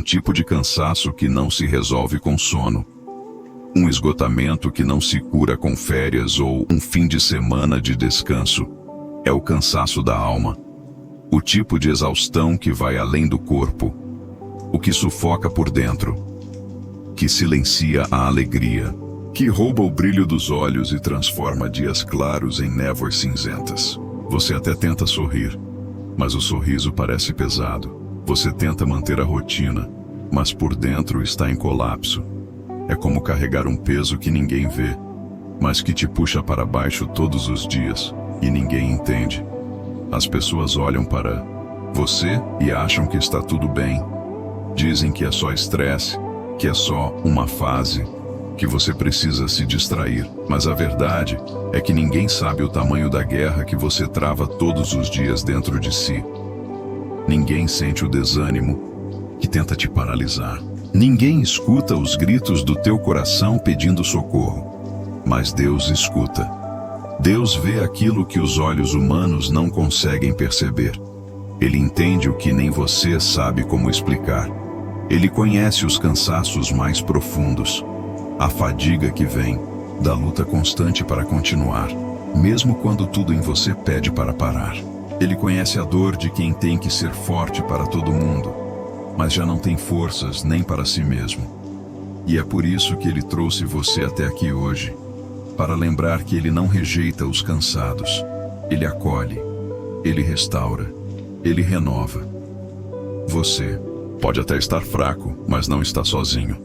tipo de cansaço que não se resolve com sono. Um esgotamento que não se cura com férias ou um fim de semana de descanso. É o cansaço da alma. O tipo de exaustão que vai além do corpo. O que sufoca por dentro. Que silencia a alegria. Que rouba o brilho dos olhos e transforma dias claros em névoas cinzentas. Você até tenta sorrir, mas o sorriso parece pesado. Você tenta manter a rotina, mas por dentro está em colapso. É como carregar um peso que ninguém vê, mas que te puxa para baixo todos os dias, e ninguém entende. As pessoas olham para você e acham que está tudo bem. Dizem que é só estresse, que é só uma fase, que você precisa se distrair. Mas a verdade é que ninguém sabe o tamanho da guerra que você trava todos os dias dentro de si. Ninguém sente o desânimo que tenta te paralisar. Ninguém escuta os gritos do teu coração pedindo socorro. Mas Deus escuta. Deus vê aquilo que os olhos humanos não conseguem perceber. Ele entende o que nem você sabe como explicar. Ele conhece os cansaços mais profundos. A fadiga que vem da luta constante para continuar, mesmo quando tudo em você pede para parar. Ele conhece a dor de quem tem que ser forte para todo mundo, mas já não tem forças nem para si mesmo. E é por isso que ele trouxe você até aqui hoje, para lembrar que ele não rejeita os cansados. Ele acolhe, ele restaura, ele renova. Você pode até estar fraco, mas não está sozinho.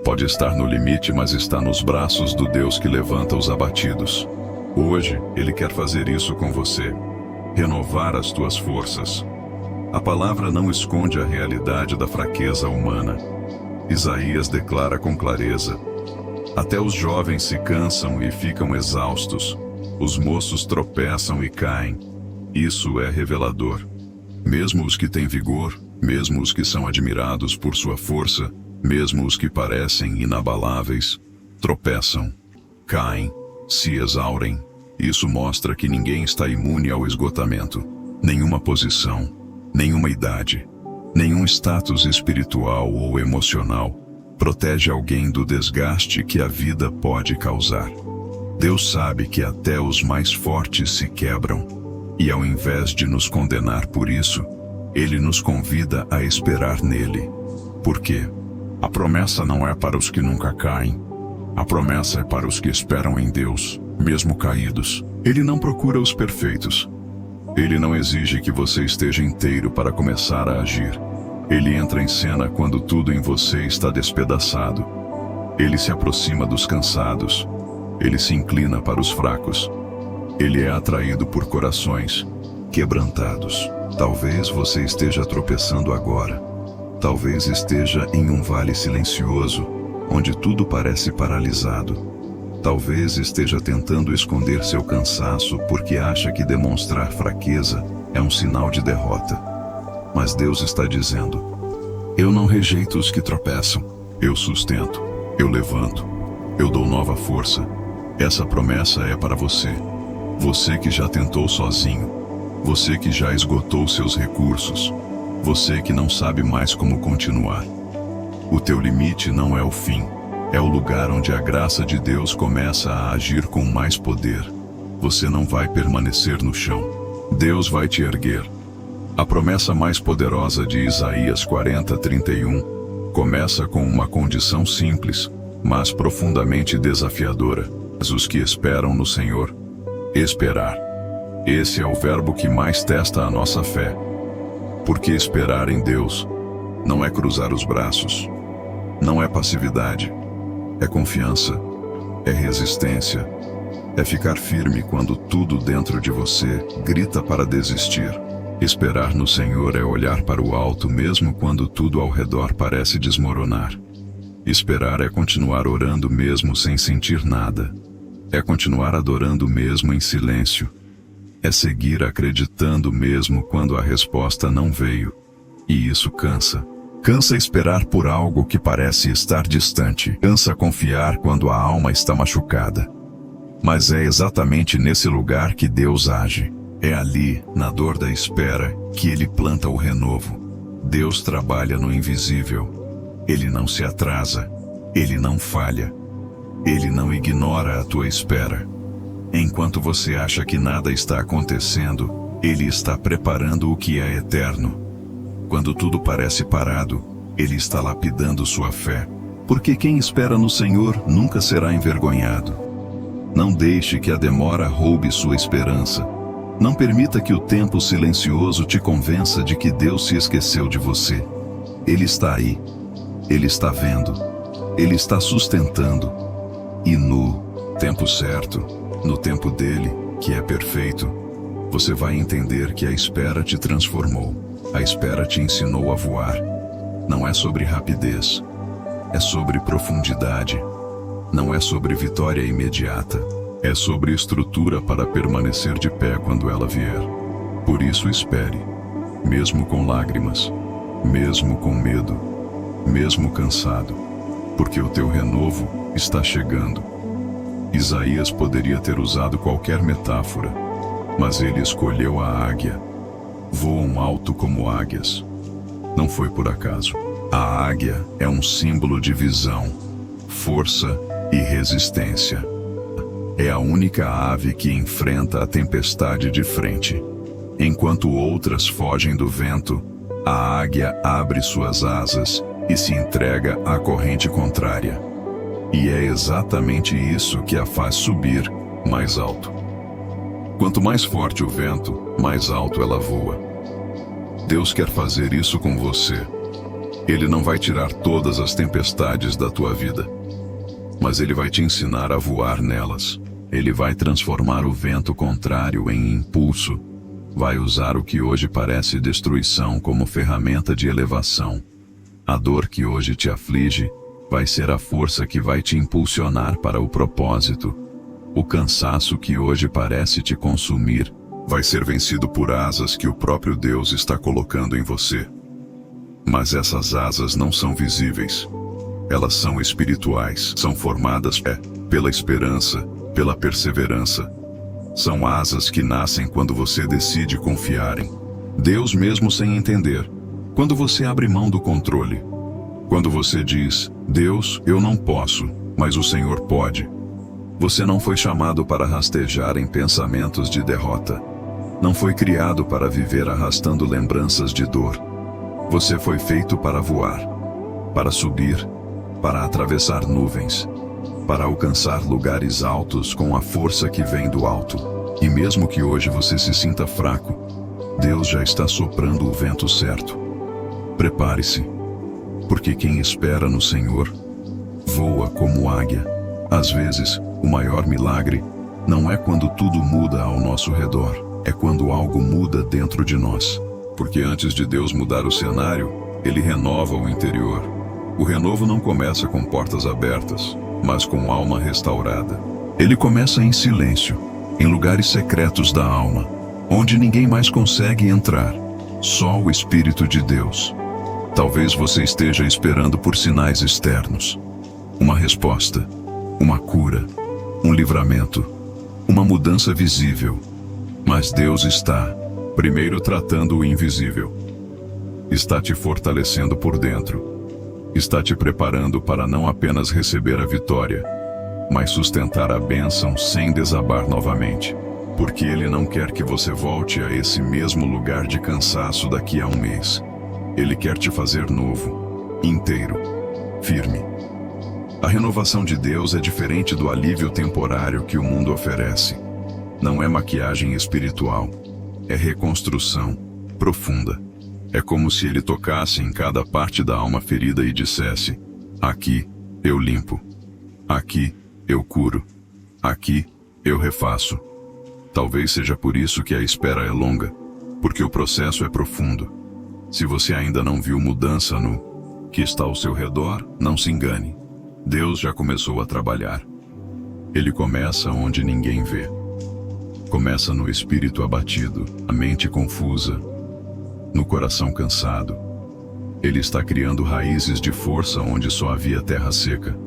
Pode estar no limite, mas está nos braços do Deus que levanta os abatidos. Hoje, Ele quer fazer isso com você. Renovar as tuas forças. A palavra não esconde a realidade da fraqueza humana. Isaías declara com clareza: até os jovens se cansam e ficam exaustos. Os moços tropeçam e caem. Isso é revelador. Mesmo os que têm vigor, mesmo os que são admirados por sua força, mesmo os que parecem inabaláveis, tropeçam, caem, se exaurem. Isso mostra que ninguém está imune ao esgotamento. Nenhuma posição, nenhuma idade, nenhum status espiritual ou emocional protege alguém do desgaste que a vida pode causar. Deus sabe que até os mais fortes se quebram, e ao invés de nos condenar por isso, Ele nos convida a esperar nele. Por quê? A promessa não é para os que nunca caem. A promessa é para os que esperam em Deus, mesmo caídos. Ele não procura os perfeitos. Ele não exige que você esteja inteiro para começar a agir. Ele entra em cena quando tudo em você está despedaçado. Ele se aproxima dos cansados. Ele se inclina para os fracos. Ele é atraído por corações quebrantados. Talvez você esteja tropeçando agora. Talvez esteja em um vale silencioso, onde tudo parece paralisado. Talvez esteja tentando esconder seu cansaço porque acha que demonstrar fraqueza é um sinal de derrota. Mas Deus está dizendo: eu não rejeito os que tropeçam. Eu sustento, eu levanto, eu dou nova força. Essa promessa é para você. Você que já tentou sozinho. Você que já esgotou seus recursos. Você que não sabe mais como continuar. O teu limite não é o fim. É o lugar onde a graça de Deus começa a agir com mais poder. Você não vai permanecer no chão. Deus vai te erguer. A promessa mais poderosa de Isaías 40:31 começa com uma condição simples, mas profundamente desafiadora. Mas os que esperam no Senhor. Esperar. Esse é o verbo que mais testa a nossa fé. Porque esperar em Deus não é cruzar os braços, não é passividade, é confiança, é resistência, é ficar firme quando tudo dentro de você grita para desistir. Esperar no Senhor é olhar para o alto mesmo quando tudo ao redor parece desmoronar. Esperar é continuar orando mesmo sem sentir nada. É continuar adorando mesmo em silêncio. É seguir acreditando mesmo quando a resposta não veio. E isso cansa. Cansa esperar por algo que parece estar distante. Cansa confiar quando a alma está machucada. Mas é exatamente nesse lugar que Deus age. É ali, na dor da espera, que Ele planta o renovo. Deus trabalha no invisível. Ele não se atrasa. Ele não falha. Ele não ignora a tua espera. Enquanto você acha que nada está acontecendo, Ele está preparando o que é eterno. Quando tudo parece parado, Ele está lapidando sua fé. Porque quem espera no Senhor nunca será envergonhado. Não deixe que a demora roube sua esperança. Não permita que o tempo silencioso te convença de que Deus se esqueceu de você. Ele está aí. Ele está vendo. Ele está sustentando. E no tempo certo, no tempo dele, que é perfeito, você vai entender que a espera te transformou. A espera te ensinou a voar. Não é sobre rapidez. É sobre profundidade. Não é sobre vitória imediata. É sobre estrutura para permanecer de pé quando ela vier. Por isso espere, mesmo com lágrimas, mesmo com medo, mesmo cansado, porque o teu renovo está chegando. Isaías poderia ter usado qualquer metáfora, mas ele escolheu a águia. Voam alto como águias. Não foi por acaso. A águia é um símbolo de visão, força e resistência. É a única ave que enfrenta a tempestade de frente. Enquanto outras fogem do vento, a águia abre suas asas e se entrega à corrente contrária. E é exatamente isso que a faz subir mais alto. Quanto mais forte o vento, mais alto ela voa. Deus quer fazer isso com você. Ele não vai tirar todas as tempestades da tua vida, mas Ele vai te ensinar a voar nelas. Ele vai transformar o vento contrário em impulso. Vai usar o que hoje parece destruição como ferramenta de elevação. A dor que hoje te aflige vai ser a força que vai te impulsionar para o propósito. O cansaço que hoje parece te consumir vai ser vencido por asas que o próprio Deus está colocando em você. Mas essas asas não são visíveis. Elas são espirituais, são formadas pela esperança, pela perseverança. São asas que nascem quando você decide confiar em Deus mesmo sem entender. Quando você abre mão do controle. Quando você diz, Deus, eu não posso, mas o Senhor pode. Você não foi chamado para rastejar em pensamentos de derrota. Não foi criado para viver arrastando lembranças de dor. Você foi feito para voar, para subir, para atravessar nuvens, para alcançar lugares altos com a força que vem do alto. E mesmo que hoje você se sinta fraco, Deus já está soprando o vento certo. Prepare-se, porque quem espera no Senhor voa como águia. Às vezes, o maior milagre não é quando tudo muda ao nosso redor, é quando algo muda dentro de nós. Porque antes de Deus mudar o cenário, Ele renova o interior. O renovo não começa com portas abertas, mas com alma restaurada. Ele começa em silêncio, em lugares secretos da alma, onde ninguém mais consegue entrar, só o Espírito de Deus. Talvez você esteja esperando por sinais externos. Uma resposta, uma cura, um livramento, uma mudança visível. Mas Deus está primeiro tratando o invisível. Está te fortalecendo por dentro. Está te preparando para não apenas receber a vitória, mas sustentar a bênção sem desabar novamente. Porque Ele não quer que você volte a esse mesmo lugar de cansaço daqui a um mês. Ele quer te fazer novo, inteiro, firme. A renovação de Deus é diferente do alívio temporário que o mundo oferece. Não é maquiagem espiritual. É reconstrução profunda. É como se Ele tocasse em cada parte da alma ferida e dissesse: aqui eu limpo. Aqui eu curo. Aqui eu refaço. Talvez seja por isso que a espera é longa, porque o processo é profundo. Se você ainda não viu mudança no que está ao seu redor, não se engane. Deus já começou a trabalhar. Ele começa onde ninguém vê. Começa no espírito abatido, a mente confusa, no coração cansado. Ele está criando raízes de força onde só havia terra seca.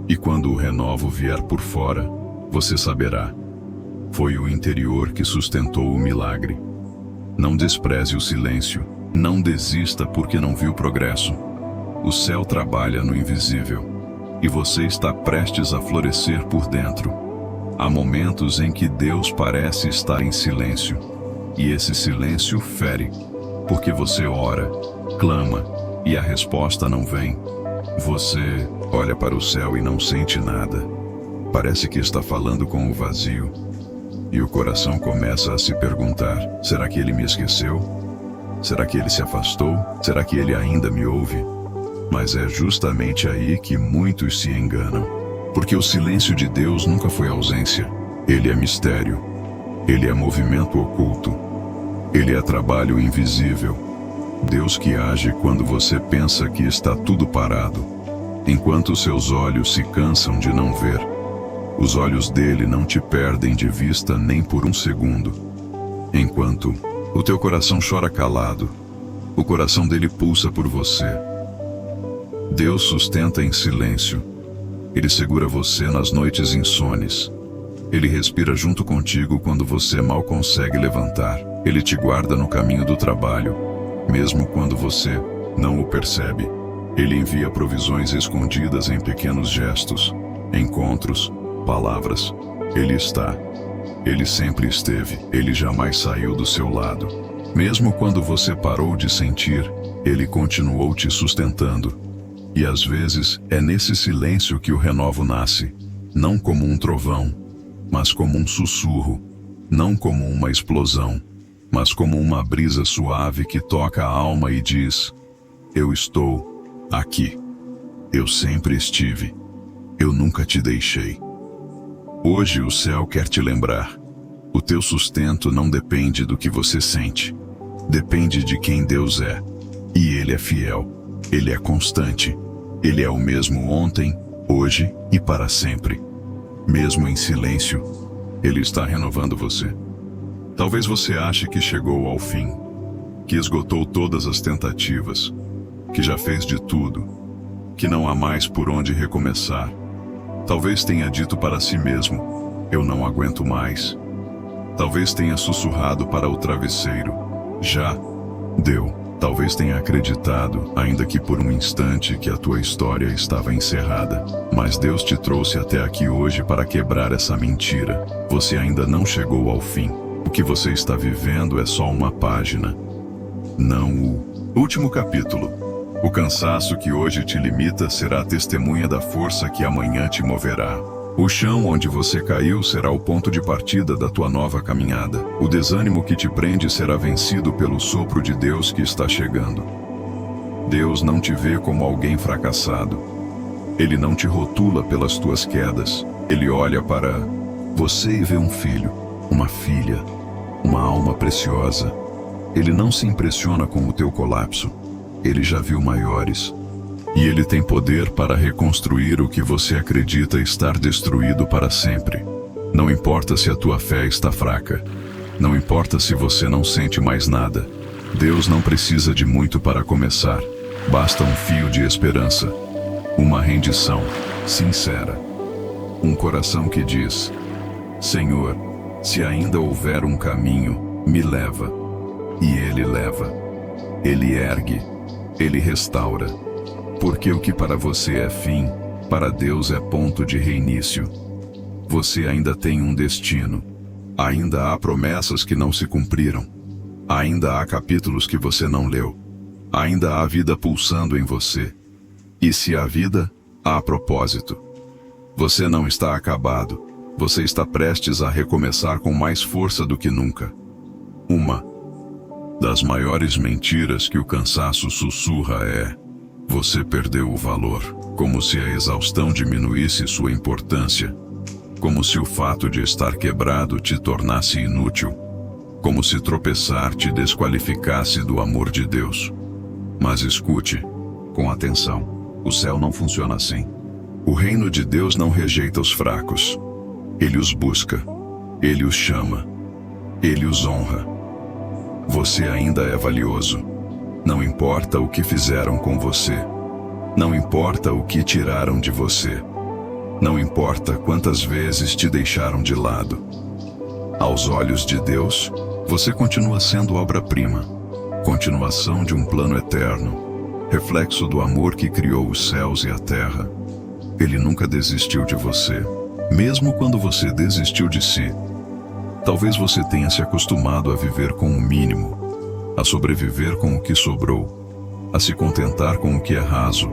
E quando o renovo vier por fora, você saberá. Foi o interior que sustentou o milagre. Não despreze o silêncio, Não desista porque não viu progresso. O céu trabalha no invisível, e você está prestes a florescer por dentro. Há momentos em que Deus parece estar em silêncio, e esse silêncio fere, porque você ora, clama, e a resposta não vem. Você olha para o céu e não sente nada. Parece que está falando com o vazio. E o coração começa a se perguntar: será que ele me esqueceu? Será que ele se afastou? Será que ele ainda me ouve? Mas é justamente aí que muitos se enganam. Porque o silêncio de Deus nunca foi ausência. Ele é mistério. Ele é movimento oculto. Ele é trabalho invisível. Deus que age quando você pensa que está tudo parado, enquanto seus olhos se cansam de não ver. Os olhos dele não te perdem de vista nem por um segundo. Enquanto o teu coração chora calado, o coração dele pulsa por você. Deus sustenta em silêncio. Ele segura você nas noites insones. Ele respira junto contigo quando você mal consegue levantar. Ele te guarda no caminho do trabalho, mesmo quando você não o percebe. Ele envia provisões escondidas em pequenos gestos, encontros, palavras. Ele está. Ele sempre esteve. Ele jamais saiu do seu lado. Mesmo quando você parou de sentir, ele continuou te sustentando. E às vezes é nesse silêncio que o renovo nasce, não como um trovão, mas como um sussurro, não como uma explosão, mas como uma brisa suave que toca a alma e diz: eu estou aqui. Eu sempre estive. Eu nunca te deixei. Hoje o céu quer te lembrar: o teu sustento não depende do que você sente. Depende de quem Deus é. E Ele é fiel. Ele é constante. Ele é o mesmo ontem, hoje e para sempre. Mesmo em silêncio, Ele está renovando você. Talvez você ache que chegou ao fim, que esgotou todas as tentativas, que já fez de tudo, que não há mais por onde recomeçar. Talvez tenha dito para si mesmo: eu não aguento mais. Talvez tenha sussurrado para o travesseiro: já deu. Talvez tenha acreditado, ainda que por um instante, que a tua história estava encerrada. Mas Deus te trouxe até aqui hoje para quebrar essa mentira. Você ainda não chegou ao fim. O que você está vivendo é só uma página, não o último capítulo. O cansaço que hoje te limita será a testemunha da força que amanhã te moverá. O chão onde você caiu será o ponto de partida da tua nova caminhada. O desânimo que te prende será vencido pelo sopro de Deus que está chegando. Deus não te vê como alguém fracassado. Ele não te rotula pelas tuas quedas. Ele olha para você e vê um filho, uma filha, uma alma preciosa. Ele não se impressiona com o teu colapso. Ele já viu maiores. E Ele tem poder para reconstruir o que você acredita estar destruído para sempre. Não importa se a tua fé está fraca. Não importa se você não sente mais nada. Deus não precisa de muito para começar. Basta um fio de esperança. Uma rendição sincera. Um coração que diz: Senhor, se ainda houver um caminho, me leva. E Ele leva. Ele ergue. Ele restaura. Porque o que para você é fim, para Deus é ponto de reinício. Você ainda tem um destino. Ainda há promessas que não se cumpriram. Ainda há capítulos que você não leu. Ainda há vida pulsando em você. E se há vida, há propósito. Você não está acabado. Você está prestes a recomeçar com mais força do que nunca. Uma das maiores mentiras que o cansaço sussurra é: você perdeu o valor, como se a exaustão diminuísse sua importância, como se o fato de estar quebrado te tornasse inútil, como se tropeçar te desqualificasse do amor de Deus. Mas escute, com atenção, o céu não funciona assim. O reino de Deus não rejeita os fracos. Ele os busca, Ele os chama, Ele os honra. Você ainda é valioso. Não importa o que fizeram com você. Não importa o que tiraram de você. Não importa quantas vezes te deixaram de lado. Aos olhos de Deus, você continua sendo obra-prima. continuação de um plano eterno, reflexo do amor que criou os céus e a terra. Ele nunca desistiu de você, mesmo quando você desistiu de si. Talvez você tenha se acostumado a viver com o mínimo, a sobreviver com o que sobrou, a se contentar com o que é raso.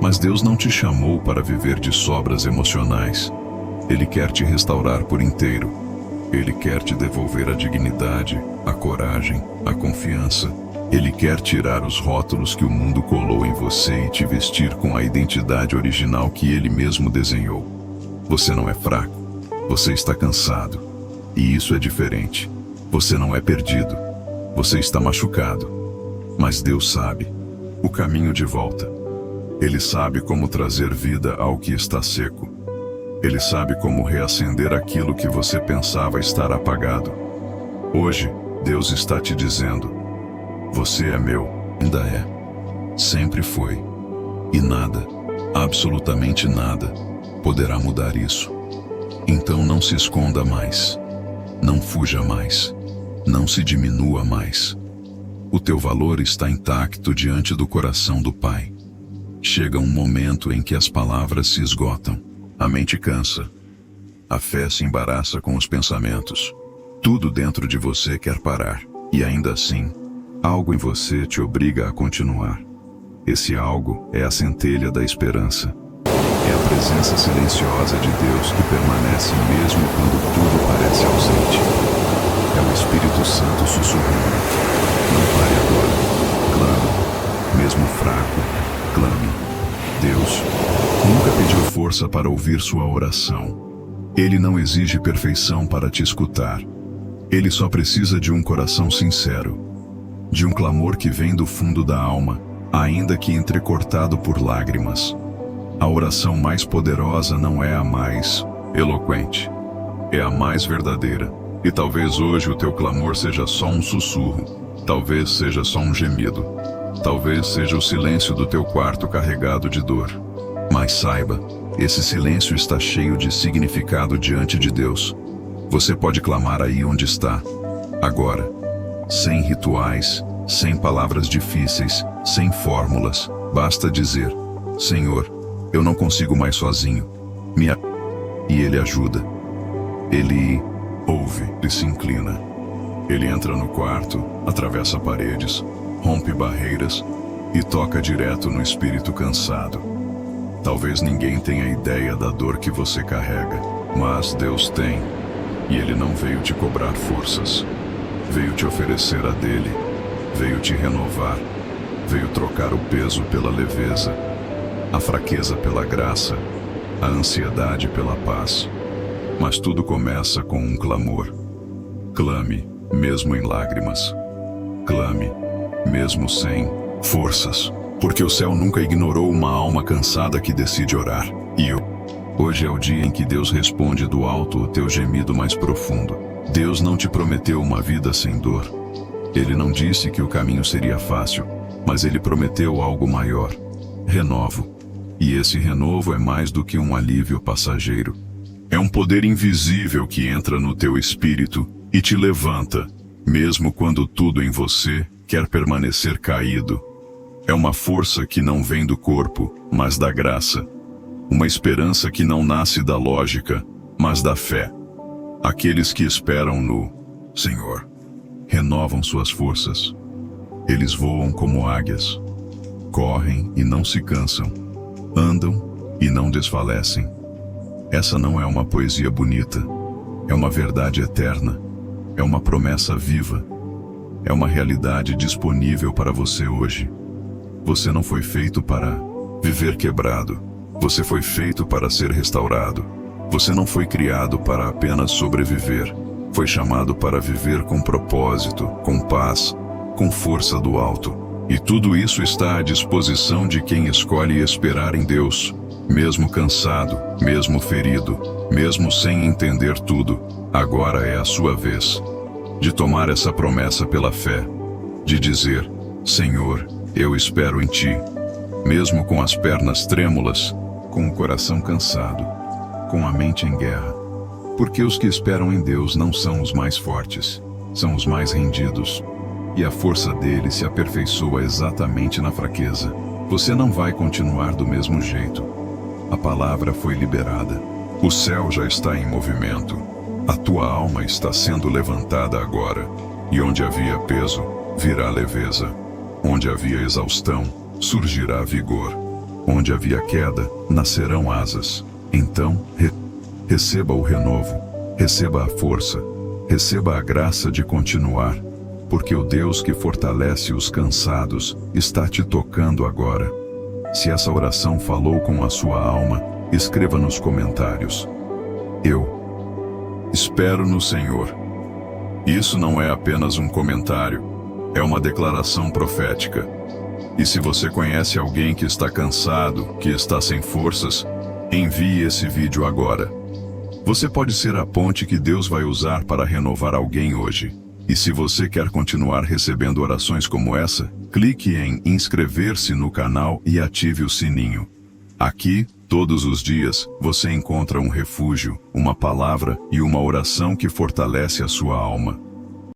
Mas Deus não te chamou para viver de sobras emocionais. Ele quer te restaurar por inteiro. Ele quer te devolver a dignidade, a coragem, a confiança. Ele quer tirar os rótulos que o mundo colou em você e te vestir com a identidade original que Ele mesmo desenhou. Você não é fraco. Você está cansado. E isso é diferente. Você não é perdido. Você está machucado. Mas Deus sabe o caminho de volta. Ele sabe como trazer vida ao que está seco. Ele sabe como reacender aquilo que você pensava estar apagado. Hoje, Deus está te dizendo: você é meu, ainda é, sempre foi. E nada, absolutamente nada, poderá mudar isso. Então não se esconda mais. Não fuja mais. Não se diminua mais. O teu valor está intacto diante do coração do Pai. Chega um momento em que as palavras se esgotam. A mente cansa. A fé se embaraça com os pensamentos. Tudo dentro de você quer parar. E ainda assim, algo em você te obriga a continuar. Esse algo é a centelha da esperança. É a presença silenciosa de Deus que permanece mesmo quando tudo parece ausente. É o Espírito Santo sussurrando: não pare agora. Clame. Mesmo fraco, clame. Deus nunca pediu força para ouvir sua oração. Ele não exige perfeição para te escutar. Ele só precisa de um coração sincero, de um clamor que vem do fundo da alma, ainda que entrecortado por lágrimas. A oração mais poderosa não é a mais eloquente, é a mais verdadeira. E talvez hoje o teu clamor seja só um sussurro, talvez seja só um gemido. Talvez seja o silêncio do teu quarto carregado de dor. Mas saiba, esse silêncio está cheio de significado diante de Deus. Você pode clamar aí onde está, agora, sem rituais, sem palavras difíceis, sem fórmulas. Basta dizer: Senhor, eu não consigo mais sozinho. E Ele ajuda. Ele ouve e se inclina. Ele entra no quarto, atravessa paredes, rompe barreiras e toca direto no espírito cansado. Talvez ninguém tenha ideia da dor que você carrega, mas Deus tem. E Ele não veio te cobrar forças. Veio te oferecer a dele. Veio te renovar. Veio trocar o peso pela leveza, a fraqueza pela graça, a ansiedade pela paz. Mas tudo começa com um clamor. Clame, mesmo em lágrimas. Clame, mesmo sem forças, porque o céu nunca ignorou uma alma cansada que decide orar. E hoje é o dia em que Deus responde do alto o teu gemido mais profundo. Deus não te prometeu uma vida sem dor. Ele não disse que o caminho seria fácil, mas Ele prometeu algo maior: renovo. E esse renovo é mais do que um alívio passageiro. É um poder invisível que entra no teu espírito e te levanta, mesmo quando tudo em você quer permanecer caído. É uma força que não vem do corpo, mas da graça. Uma esperança que não nasce da lógica, mas da fé. Aqueles que esperam no Senhor renovam suas forças. Eles voam como águias. Correm e não se cansam. Andam e não desfalecem. Essa não é uma poesia bonita. É uma verdade eterna. É uma promessa viva. É uma realidade disponível para você hoje. Você não foi feito para viver quebrado. Você foi feito para ser restaurado. Você não foi criado para apenas sobreviver. Foi chamado para viver com propósito, com paz, com força do alto. E tudo isso está à disposição de quem escolhe esperar em Deus. Mesmo cansado, mesmo ferido, mesmo sem entender tudo, agora é a sua vez de tomar essa promessa pela fé, de dizer: Senhor, eu espero em Ti, mesmo com as pernas trêmulas, com o coração cansado, com a mente em guerra. Porque os que esperam em Deus não são os mais fortes, são os mais rendidos. e a força dele se aperfeiçoa exatamente na fraqueza. Você não vai continuar do mesmo jeito. A palavra foi liberada. O céu já está em movimento. A tua alma está sendo levantada agora. E onde havia peso, virá leveza. Onde havia exaustão, surgirá vigor. Onde havia queda, nascerão asas. Então, receba o renovo, receba a força, receba a graça de continuar, porque o Deus que fortalece os cansados está te tocando agora. Se essa oração falou com a sua alma, escreva nos comentários: eu espero no Senhor. Isso não é apenas um comentário, é uma declaração profética. E se você conhece alguém que está cansado, que está sem forças, envie esse vídeo agora. Você pode ser a ponte que Deus vai usar para renovar alguém hoje. E se você quer continuar recebendo orações como essa, clique em inscrever-se no canal e ative o sininho. Aqui, todos os dias, você encontra um refúgio, uma palavra e uma oração que fortalece a sua alma.